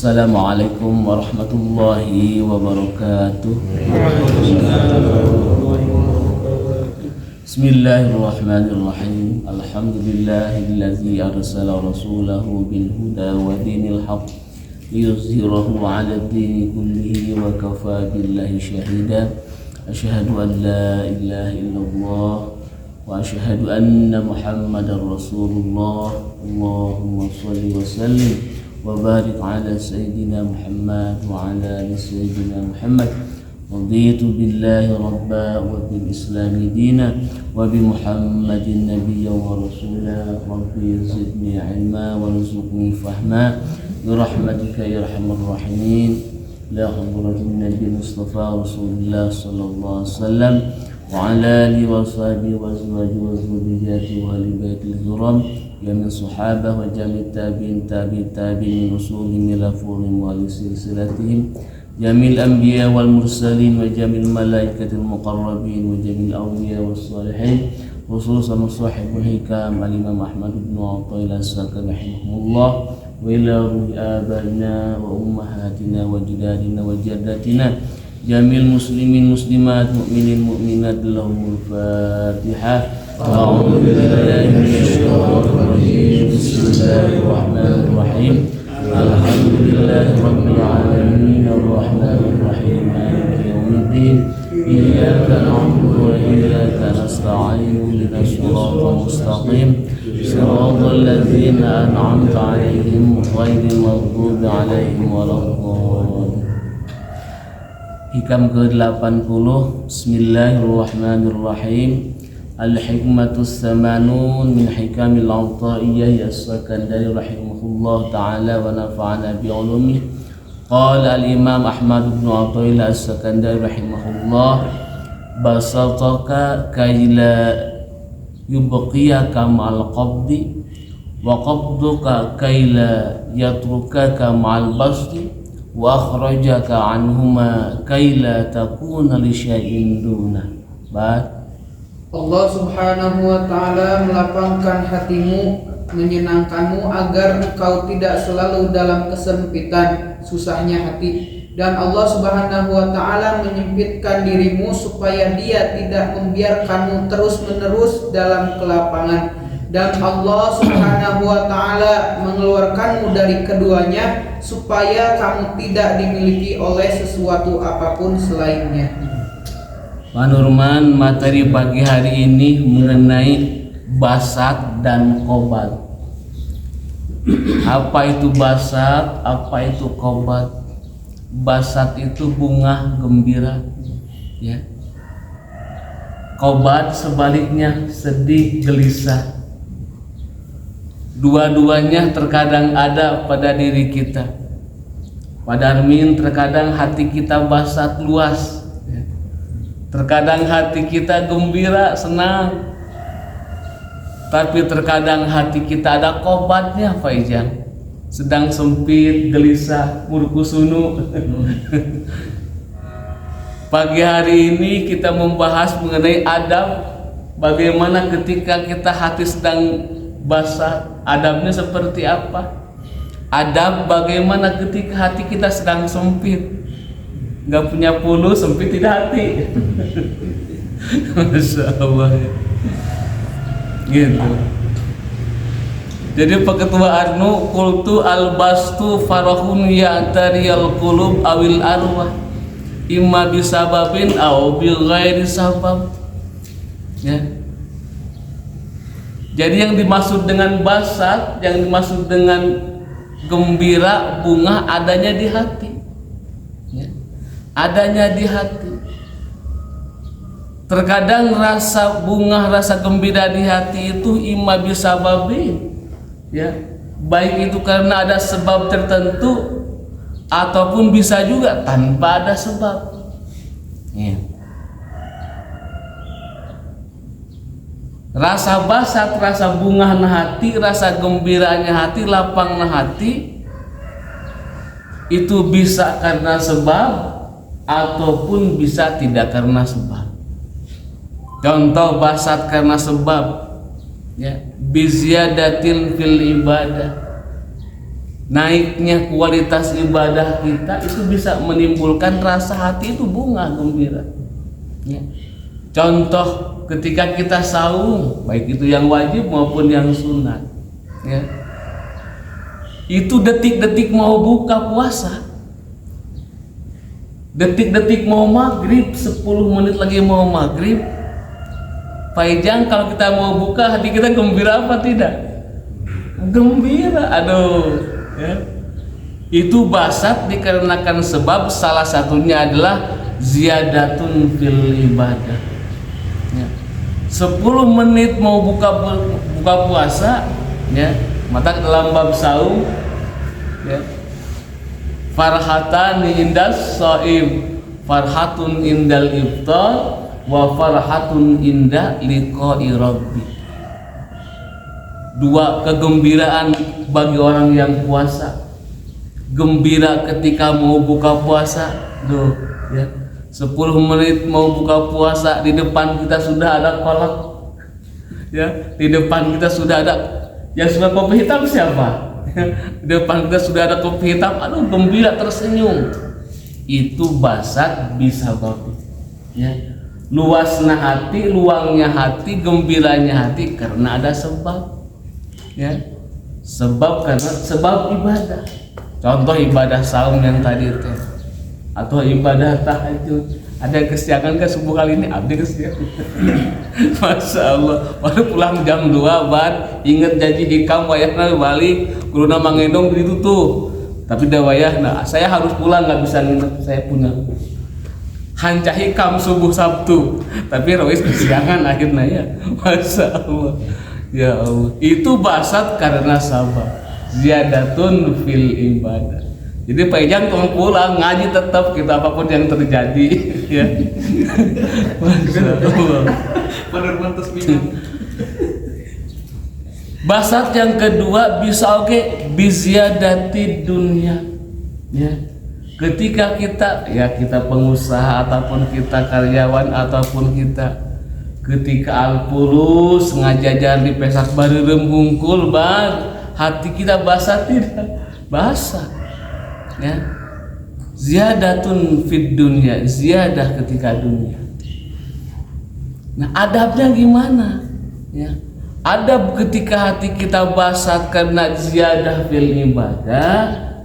Assalamualaikum warahmatullahi wabarakatuh. Bismillahirrahmanirrahim. Alhamdulillahillazi arsala rasulahu bil huda wa dinil haqq liyuzhirahu 'ala ad-dini kullihi wa kafa billahi shahida. Asyhadu an la ilaha illallah wa asyhadu anna Muhammadar Rasulullah. Allahumma shalli wa sallim wa barik ala sayyidina Muhammad wa ala ali sayyidina Muhammad. Raditu billahi rabba wa bil islami dina wa bi Muhammadin nabiyya wa rasula. Rabbi zidni ilma wa rzuqni fahma bi rahmatika ya arhamar rahimin. La hadratin nabi Mustafa Rasulullah sallallahu alaihi wasallam wa ala alihi wa sahbihi wa azwajihi wa dzurriyyatihi wa ahli baitil kiram ya min sahabah wa jami' tabi'in tabi'in rusulihim ila furihim wa li silsilatihim jamil anbiya wal mursalin wa jamil malaikatil muqarrabin wa jamil awliya was salihin khususan sahibul hikam al-imam Ahmad ibn Athaillah as-Sakani rahimahullah wa ila ruhi abaina wa ummahatina wa jidadina wa jaddatina jamil muslimin muslimat mu'minin mu'minat lahumul fatihah. A'udzu billahi minasyaitonir rajim. Bismillahirrahmanirrahim. Alhamdulillahi rabbil alamin arrahmanir rahim maliki yaumiddin. Iyyaka na'budu wa iyyaka nasta'in ihdinas siratal mustaqim siratal ladzina an'amta 'alaihim ghairil maghdubi 'alaihim waladdallin. Hikam ke-80. Bismillahirrahmanirrahim. Al-hikmatus samanun min hikamil Atha'iyyah as-Sakandari rahimahullah ta'ala wa nafa'ana bi'ulumih. Qala al-imam Ahmad ibn Athaillah as-Sakandari rahimahullah basataka kayla yubqiyaka ma'al qabdi wa qabduka kayla yatrukaka ma'al basdi wa akhrajaka anhuma kayla takuna li syai'in duna. Allah subhanahu wa ta'ala melapangkan hatimu, menyenangkanmu agar engkau tidak selalu dalam kesempitan, susahnya hati. Dan Allah subhanahu wa ta'ala menyempitkan dirimu supaya dia tidak membiarkanmu terus menerus dalam kelapangan. Dan Allah subhanahu wa ta'ala mengeluarkanmu dari keduanya supaya kamu tidak dimiliki oleh sesuatu apapun selainnya. Pak Nurman, materi pagi hari ini mengenai basat dan qobat. Apa itu basat? Apa itu qobat? Basat itu bunga gembira, ya. Qobat sebaliknya sedih gelisah. Dua-duanya terkadang ada pada diri kita. Pak Darmin, terkadang hati kita basat luas. Terkadang hati kita gembira, senang. Tapi terkadang hati kita ada qobatnya, Faizan. Sedang sempit, gelisah, murkusunu. Pagi hari ini kita membahas mengenai adab. Bagaimana ketika kita hati sedang basah, adabnya seperti apa? Adab bagaimana ketika hati kita sedang sempit, nggak punya pulu, sempit tidak hati. Masya Allah, gitu. Jadi Pak Ketua Arnu, kultu al-bastu farahun ya'tariyal qulub awil arwah imma bisababin aw bi ghairi sabab, ya. Jadi yang dimaksud dengan basat, yang dimaksud dengan gembira, bunga adanya di hati, ya. Adanya di hati. Terkadang rasa bunga, rasa gembira di hati itu imma bisababin, ya, baik itu karena ada sebab tertentu ataupun bisa juga tanpa ada sebab, ya. Rasa basat, rasa bunga na hati, rasa gembiranya hati, lapang na hati, itu bisa karena sebab ataupun bisa tidak karena sebab. Contoh basat karena sebab, ya, bizyadatin fil ibadah, naiknya kualitas ibadah kita itu bisa menimbulkan rasa hati itu bunga gembira. Ya. Contoh ketika kita saum, baik itu yang wajib maupun yang sunat, ya, itu detik-detik mau buka puasa, detik-detik mau maghrib, 10 menit lagi mau maghrib, Pak Ijang, kalau kita mau buka hati kita gembira apa tidak? Gembira, aduh, ya. Itu basat dikarenakan sebab salah satunya adalah ziyadatun fil ibadah. Ya. 10 menit mau buka puasa, ya, maka dalam bab saum, ya, farhatan indas shaim, farhatun indal iftar, wa farhatun inda liqa'i rabbi. 2 kegembiraan bagi orang yang puasa. Gembira ketika mau buka puasa, tuh, ya. 10 menit mau buka puasa, di depan kita sudah ada kolak, ya, di depan kita sudah ada yang suka kopi hitam siapa? Di depan kita sudah ada kopi hitam, aduh gembira tersenyum. Itu basat bisa babi, ya. Luasnya hati, luangnya hati, gembiranya hati karena ada sebab, ya. Sebab karena sebab ibadah. Contoh ibadah saum yang tadi itu, atau ibadah tahajud. Ada yang kesiangan ke subuh kali ini? Abdi kesiangan. Masya Allah. Baru pulang jam 2 ban, inget janji hikam wayahna balik, guruna mangendong gitu tuh. Tapi dah wayahna, saya harus pulang, nggak bisa nginep, saya punya hancah hikam subuh Sabtu. Tapi Rois kesiangan akhirnya, ya. Masya Allah. Ya Allah. Itu basat karena sabar. Ziyadatun fil ibadah. Jadi Pak Ijang kalau pulang ngaji tetap kita apapun yang terjadi, ya. Basat yang kedua bisa biziyadati dunia, ya. Ketika kita, ya, kita pengusaha ataupun kita karyawan ataupun kita ketika alpurus ngajajar di pesak bareureum hungkul hati kita basah tidak? Basah, ya. Ziyadatun fid dunya, ziyadah ketika dunia. Nah, adabnya gimana? Ya. Adab ketika hati kita basah karena ziyadah fil ibadah,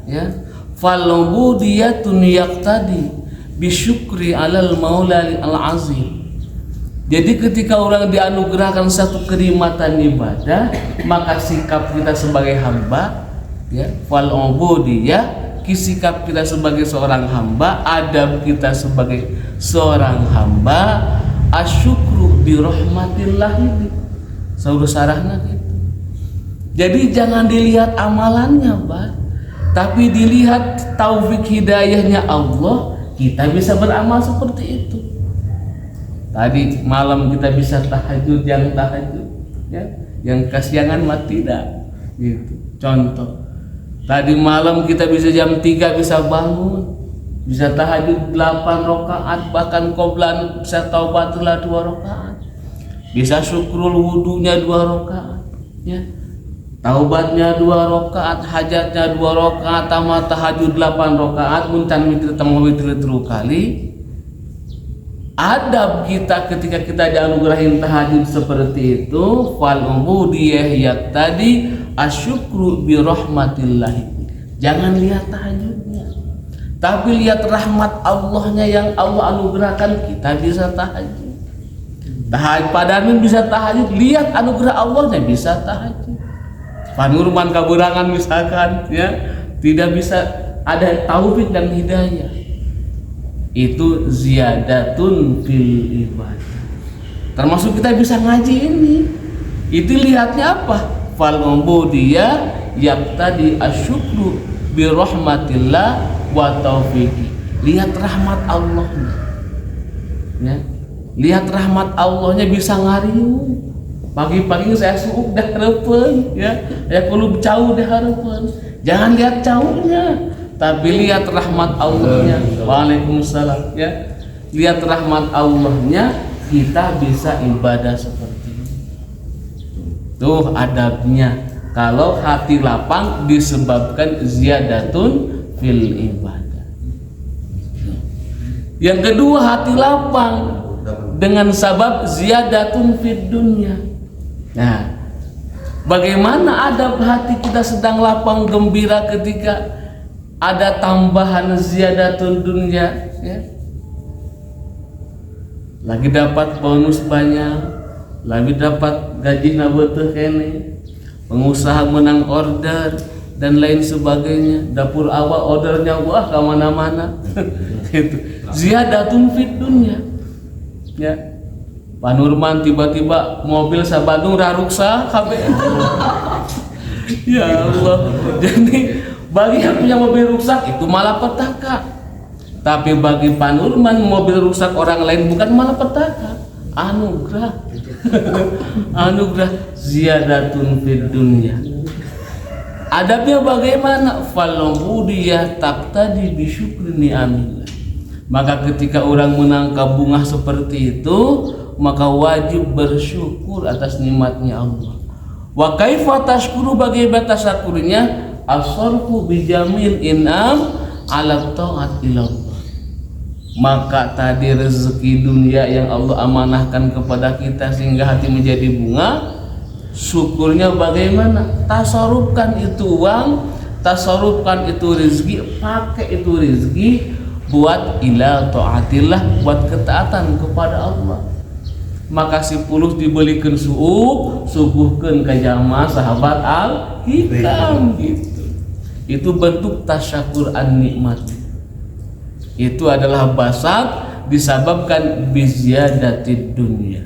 ya. Falubudiyatun yaqtadi bisyukri alal maula al-azim. Jadi ketika orang dianugerahkan satu kenikmatan ibadah, maka sikap kita sebagai hamba, ya, fal ubudiyah, sikap kita sebagai seorang hamba, adab kita sebagai seorang hamba, asyukru bi rahmatillah ini. Saudara sarahna gitu. Jadi jangan dilihat amalannya, Pak, tapi dilihat taufik hidayahnya Allah, kita bisa beramal seperti itu. Tadi malam kita bisa tahajud, ya, yang kesiangan mah tidak, gitu. Contoh, tadi malam kita bisa jam 3 bisa bangun, bisa tahajud 8 rakaat, bahkan qoblan bisa taubatullah 2 rakaat, bisa syukrul wudunya 2 rakaat, ya, taubatnya 2 rakaat, hajatnya 2 rakaat, tamat tahajud 8 rakaat, muncan mitir tamu mitir 3 kali. Adab kita ketika kita dianugerahin tahajud seperti itu, fal ubudiyah yaqtadi asyukru bi rahmatillah. Jangan lihat tahajudnya, tapi lihat rahmat Allahnya yang Allah anugerahkan kita bisa tahajud. Padamin bisa tahajud, lihat anugerah Allahnya bisa tahajud. Panurman kaburangan misalkan, ya, tidak bisa ada taufik dan hidayah. Itu ziyadatun fil ibadah. Termasuk kita bisa ngaji ini. Itu lihatnya apa? Fal ubudiyah yaqtadi asyukru bi rahmatillah wa taufiqi. Lihat rahmat Allahnya, ya. Lihat rahmat Allahnya bisa ngariung. Pagi-pagi saya sudah hareupeun, ya. Ya kudu jauh deh hareupeun. Jangan lihat jauhnya, tapi lihat rahmat Allahnya. Waalaikumsalam, ya. Lihat rahmat Allahnya, kita bisa ibadah seperti ini. Tuh adabnya. Kalau hati lapang disebabkan ziyadatun fil ibadah. Yang kedua, hati lapang dengan sabab ziyadatun fid dunya. Nah, bagaimana adab hati kita sedang lapang gembira ketika ada tambahan ziyadatun dunya, ya? Lagi dapat bonus banyak, lagi dapat gaji nabeteh kene, pengusaha menang order dan lain sebagainya, dapur awal ordernya wah kemana-mana. Gitu. Ziyadatun fid dunya, ya. Pak Nurman tiba-tiba mobil sa Bandung raruksa kabeh. Ya Allah. Jadi bagi yang punya mobil rusak itu malapetaka. Tapi bagi Pak Nurman mobil rusak orang lain bukan malapetaka, anugerah. Anugerah ziyadatun fid dunya. Adabnya bagaimana? Falubudiyah taqtadi bi syukri ni'amillah. Maka ketika orang menangkap bunga seperti itu, maka wajib bersyukur atas nikmatnya Allah. Wa kaifa tashkuru, bagaimana tasyakurnya? As-sarfu bijamil in'am ala ta'at ilallah. Maka tadi rezeki dunia yang Allah amanahkan kepada kita sehingga hati menjadi bunga, syukurnya bagaimana? Tasarufkan itu uang, tasarufkan itu rezeki, pakai itu rezeki buat ila taatillah, buat ketaatan kepada Allah. Maka si pulus dibelikan suguhkan ke jamaah sahabat al-hikam gitu. Itu bentuk tasyakur an-nikmat. Itu adalah basat disebabkan bizyadatid dunya.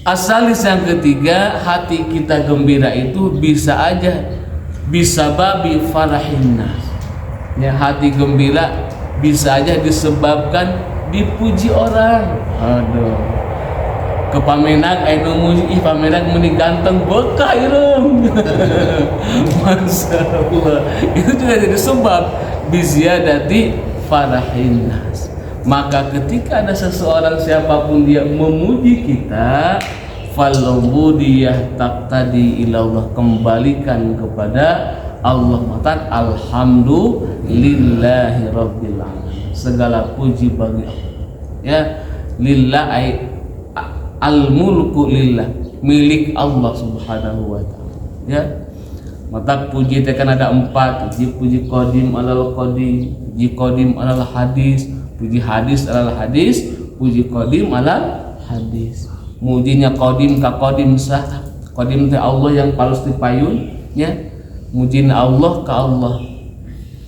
Asalis yang ketiga, hati kita gembira itu bisa aja bisa babi farahin nas. Ya, hati gembira bisa aja disebabkan dipuji orang. Aduh, ke pamenang anu muji pamenang meni ganteng bekah ireng. Masyaallah. Itu juga jadi sebab bizyadati farahin nas. Maka ketika ada seseorang siapapun dia memuji kita, falubudiyah taqtadi ilallah, kembalikan kepada Allah. Maka alhamdulillahi rabbil alamin, segala puji bagi Allah, ya. Lillah ay al mulku lillah, milik Allah subhanahu wa ta'ala, ya. Maka puji itu kan ada 4, puji qadim alal qadim, puji qadim alal hadis, puji hadis alal hadis, puji qadim alal hadis. Mujinya qadim ka qadim sah, qadim teh Allah yang palus dipayun, ya. Mujina Allah ka Allah.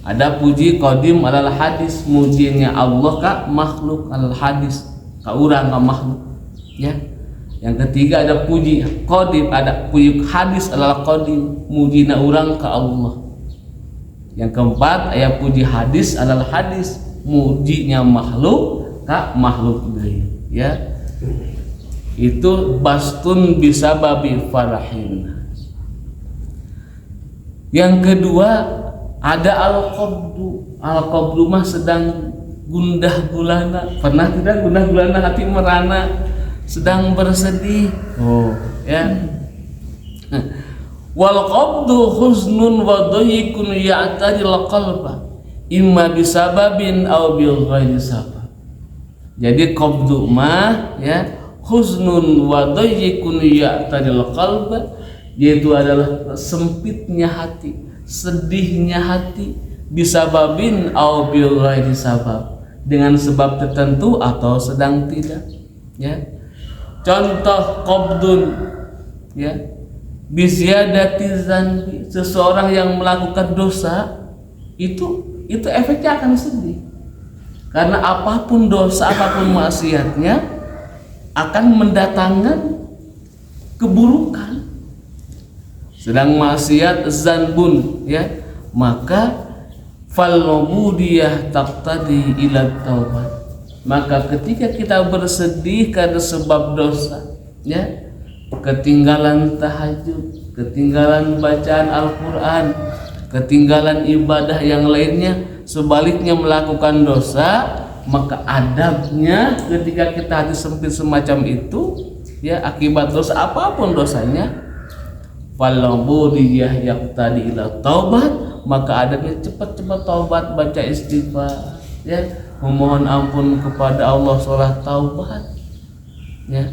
Ada puji qadim alal hadis, mujinya Allah ka makhluk alal hadis, ka urang ka makhluk, ya. Yang ketiga ada puji qadim, ada puji hadis alal qadim, mujina urang ka Allah. Yang keempat aya puji hadis alal hadis, mujinya makhluk ka makhluk deui, ya. Itu bastun bisa babi farahin. Yang kedua ada al-qabdu. Al-qabdu mah sedang gundah gulana. Pernah tidak gundah gulana hati merana, sedang bersedih. Ya. Wal qabdu huznun wa dhayyikun ya'tadil qalba imma bisababin aw bil ghairi sabab. Jadi qabdu mah, ya, huznun wa dhayyikun ya'tadil qalba, yaitu adalah sempitnya hati, sedihnya hati, bisababin au bil ghairi sabab, dengan sebab tertentu atau sedang tidak, ya. Contoh qabdun, ya, bizyadati zanbi, seseorang yang melakukan dosa itu efeknya akan sedih, karena apapun dosa, apapun maksiatnya akan mendatangkan keburukan. Sedang maksiat zanbun, ya, maka falubudiyah taqtadi ila taubat. Maka ketika kita bersedih karena sebab dosa, ya, ketinggalan tahajud, ketinggalan bacaan Al-Quran, ketinggalan ibadah yang lainnya, sebaliknya melakukan dosa, maka adabnya ketika kita hati sempit semacam itu, ya, akibat dosa apapun dosanya, falabudiyah yaqtadi ila taubat, maka adanya cepat-cepat taubat, baca istighfar, ya, memohon ampun kepada Allah, sholat taubat, ya.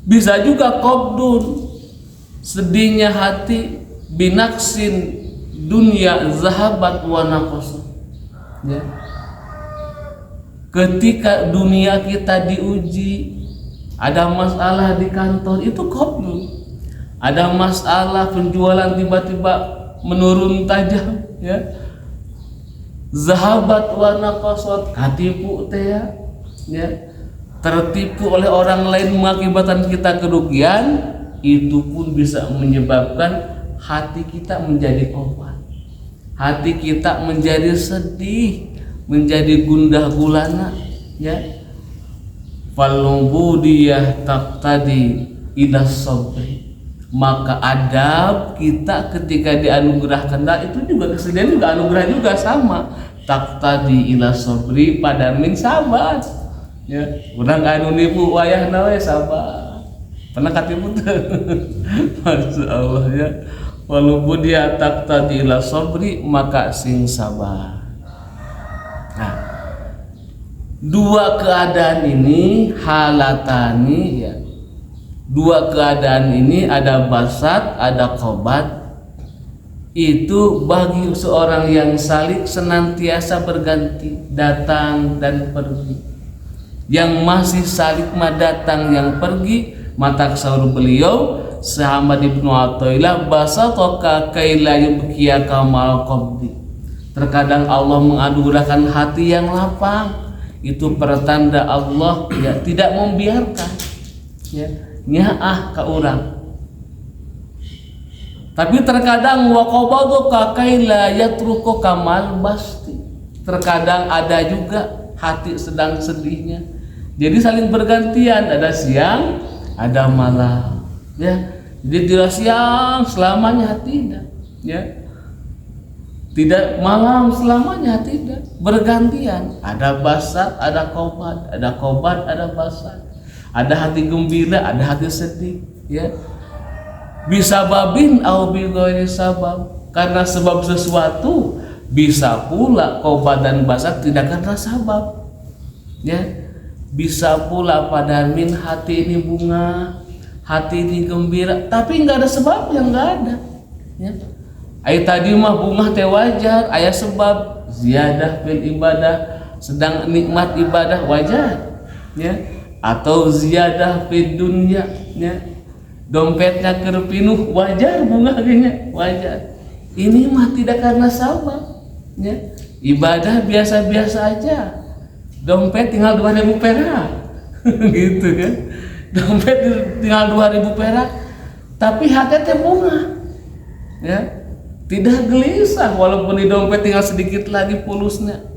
Bisa juga qabdun, sedihnya hati, binaksin dunia zahabat wa naqasa, ya. Ketika dunia kita diuji, ada masalah di kantor, itu qabdun. Ada masalah penjualan tiba-tiba menurun tajam, ya. Zahabat wa naqasat, katipu teh, ya. Tertipu oleh orang lain mengakibatkan kita kerugian, itu pun bisa menyebabkan hati kita menjadi obat, hati kita menjadi sedih, menjadi gundah gulana, ya. Falubudiyah taqtadi ila sabri, maka adab kita ketika dianugerahkan, itu juga kesedihan juga anugerah juga sama, taqtadi ila sabri, pada min sabar, ya. Urang anu nipu wayahna we sabar, pernah katipu teh. Masya Allah, ya. Walaupun dia taqtadi ila sabri, maka sing sabar. Nah, dua keadaan ini halatani, ya. Dua keadaan ini, ada basat, ada qobat, itu bagi seorang yang salik senantiasa berganti, datang dan pergi. Yang masih salik mah datang, yang pergi, mata saur beliau sahabat Ibnu Athaillah, basatoka kaila yubkiya kamal qabdi. Terkadang Allah menganugerahkan hati yang lapang, itu pertanda Allah, ya, tidak membiarkan, ya, nyaah ka urang. Tapi terkadang waqabaduka kaila yatruku kamal basti. Terkadang ada juga hati sedang sedihnya, jadi saling bergantian, ada siang, ada malam, ya. Jadi tidak siang selamanya, tidak, ya. Tidak malam selamanya, tidak, bergantian. Ada basat, ada qobat, ada qobat, ada basat. Ada hati gembira, ada hati sedih, ya. Bisa babin au bi ghairi sabab, karena sebab sesuatu. Bisa pula qobat dan basat tidak karena sabab, ya. Bisa pula pada min hati ini bunga, hati ini gembira, tapi nggak ada sebab, yang nggak ada, ya. Ayat tadi mah bunga teh wajar, aya sebab ziyadah fil ibadah, sedang nikmat ibadah wajar, ya. Atau ziyadah fid dunya, ya. Dompetnya keur pinuh wajar, bunga gini wajar. Ini mah tidak karena sabab, ya. Ibadah biasa-biasa aja, dompet tinggal 2.000 perak gitu kan, dompet tinggal 2.000 perak, tapi hati teh bunga, ya. Tidak gelisah walaupun di dompet tinggal sedikit lagi pulusnya.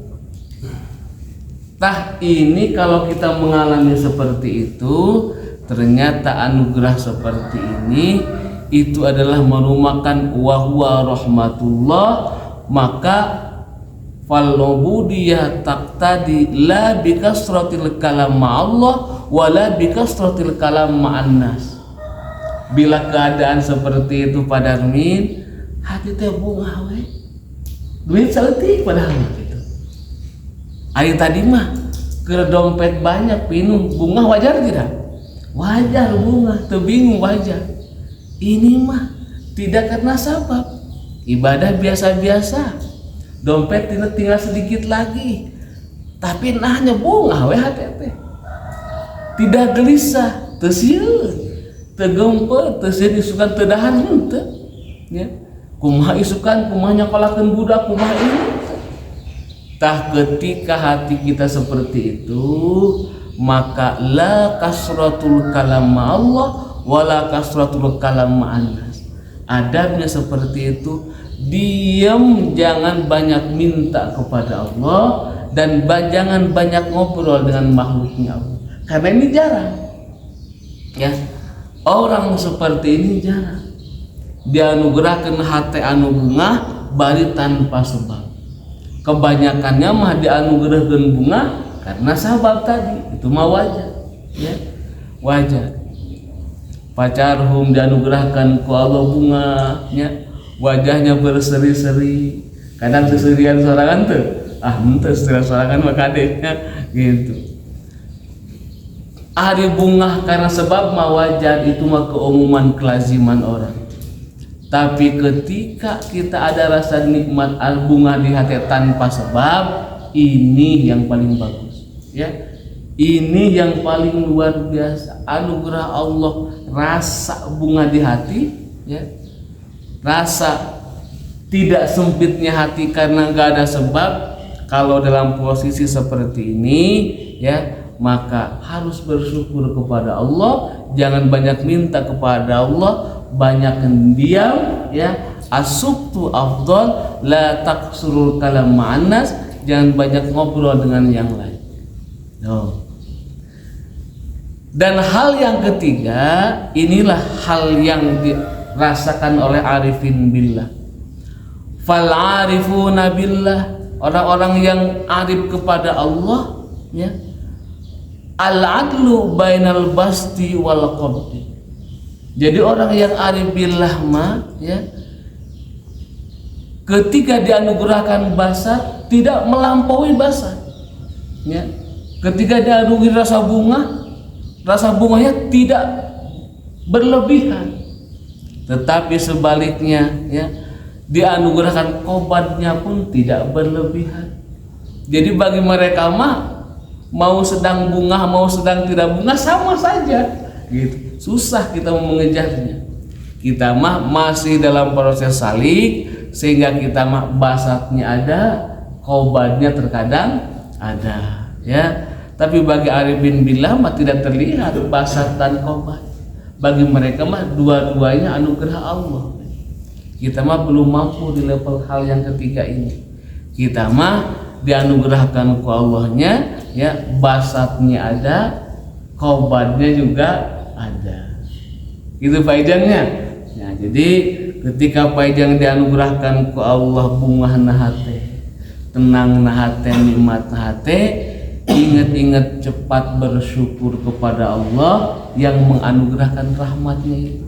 Tah, ini kalau kita mengalami seperti itu, ternyata anugerah seperti ini itu adalah merumakan wahwa rahmatullah, maka falubudiyah taqtadi la bikasratil kalam ma'allah wala bikasratil kalam ma'an nas. Bila keadaan seperti itu pada min, hati teh bunga we, duit saletik padahal gitu. Ari tadi mah ke dompet banyak pinuh, bunga wajar tidak? Wajar bunga, teu bingung wajar. Ini mah tidak karena sabab, ibadah biasa-biasa, dompet tinggal sedikit lagi, tapi nahnya bunga we hati teh. Tidak gelisah, teu sieun, teu geumpeuh, teu sieun isukan teu dahan henteu, ya. Kumaha isukan, kumaha nyakolakeun budak, kumaha ini. Tah, ketika hati kita seperti itu, maka la kasratul kalam ma'allah wala kasratul kalam ma'an nas. Adabnya seperti itu, diam, jangan banyak minta kepada Allah, dan jangan banyak ngobrol dengan makhluknya Allah, karena ini jarang, ya. Orang seperti ini jarang dianugerahkan hati anu bunga bari tanpa sebab. Kebanyakannya mah dianugerahkan bunga karena sabab tadi, itu mah wajar, ya. wajah. Pacarhum dianugerahkan ku Allah bunganya, wajahnya berseri-seri. Kadang keserian sorangan tuh, ente sorangan maka adeknya gitu. Ari bunga karena sebab mah wajar, itu mah keumuman kelaziman orang. Tapi ketika kita ada rasa nikmat bunga di hati tanpa sebab, ini yang paling bagus, ya. Ini yang paling luar biasa, anugerah Allah, rasa bunga di hati, ya. Rasa tidak sempitnya hati karena gak ada sebab. Kalau dalam posisi seperti ini, ya, maka harus bersyukur kepada Allah, jangan banyak minta kepada Allah, banyak diam, ya. Asubtu afdal, la taqsurul kalam ma'annas, jangan banyak ngobrol dengan yang lain. Dan hal yang ketiga, inilah hal yang dirasakan oleh arifin billah. Fal arifuna billah, orang-orang yang arif kepada Allah, ya. Al-adlu bainal basti wal qabdi. Jadi orang yang arif billah mah, ya, ketika dianugerahkan basar tidak melampaui basar, ya. Ketika dianugerahkan rasa bunganya tidak berlebihan, tetapi sebaliknya, ya, dianugerahkan qobatnya pun tidak berlebihan. Jadi bagi mereka mah mau sedang bunga mau sedang tidak bunga sama saja gitu. Susah kita mengejarnya. Kita mah masih dalam proses salik, sehingga kita mah basatnya ada, qobatnya terkadang ada, ya. Tapi bagi arifin billah mah tidak terlihat basat dan qobat. Bagi mereka mah dua-duanya anugerah Allah. Kita mah belum mampu di level hal yang ketiga ini. Kita mah dianugerahkan ku Allahnya, ya, basatnya ada, qobatnya juga ada. Itu faedahnya. Ya, jadi ketika faedah dianugerahkan ku Allah bunga nahate, tenang nahate, nikmat nahate, ingat-ingat cepat bersyukur kepada Allah yang menganugerahkan rahmatnya itu.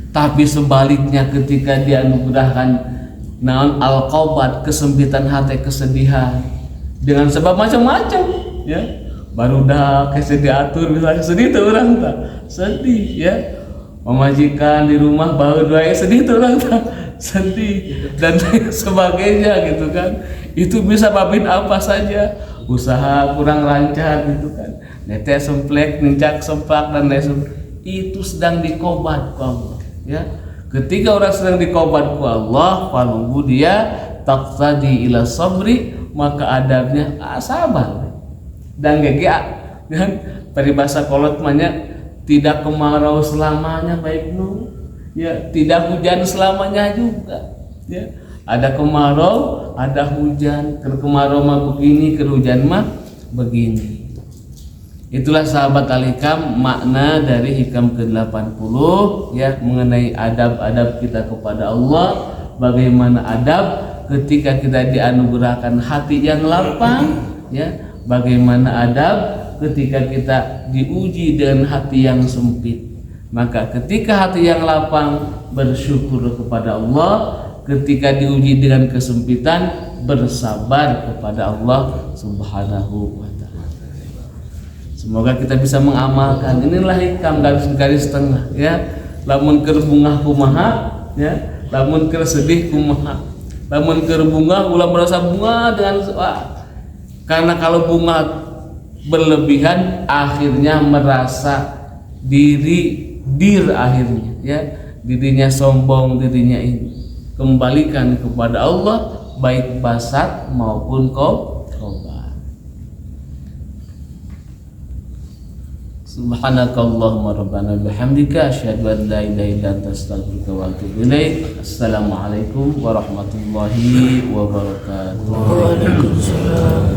Tapi sebaliknya ketika dianugerahkan naon al-qobat, kesempitan hati, kesedihan dengan sebab macam-macam, ya, baru dah kesedih atur, misalnya sedih tuh orang tak sedih, ya, memajikan di rumah baru doa sedih tuh orang tak sedih dan sebagainya gitu kan. Itu bisa babin apa saja, usaha kurang lancar gitu kan, nete semplek, nincak semplak dan lain itu sedang dikobat ku Allah, ya. Ketika orang sedang dikobat ku Allah, falunggu dia taqtadi ila sabri, maka adabnya sabar dan gege, dan peribahasa kolot banyak, tidak kemarau selamanya baik nu, ya, tidak hujan selamanya juga, ya. Ada kemarau, ada hujan. Kemarau mah begini, hujan mah begini. Itulah sahabat Al-Hikam makna dari hikam ke-80, ya, mengenai adab-adab kita kepada Allah. Bagaimana adab ketika kita dianugerahkan hati yang lapang, ya. Bagaimana adab ketika kita diuji dengan hati yang sempit. Maka ketika hati yang lapang bersyukur kepada Allah, ketika diuji dengan kesempitan bersabar kepada Allah Subhanahu wa ta'ala. Semoga kita bisa mengamalkan. Inilah hikam garis tengah, ya. Lamun keur bunga kumaha, ya, lamun keur sedih kumaha. Lamun keur bunga ulah merasa bunga dengan karena kalau bunga berlebihan akhirnya merasa dir akhirnya, ya, dirinya sombong, dirinya ini. Kembalikan kepada Allah baik basat maupun qobat. Subhanakallahumma rabbana bihamdika asyhadu an la ilaha illa anta astaghfiruka wa atubu ilaik. Assalamualaikum warahmatullahi wabarakatuh. Waalaikumsalam.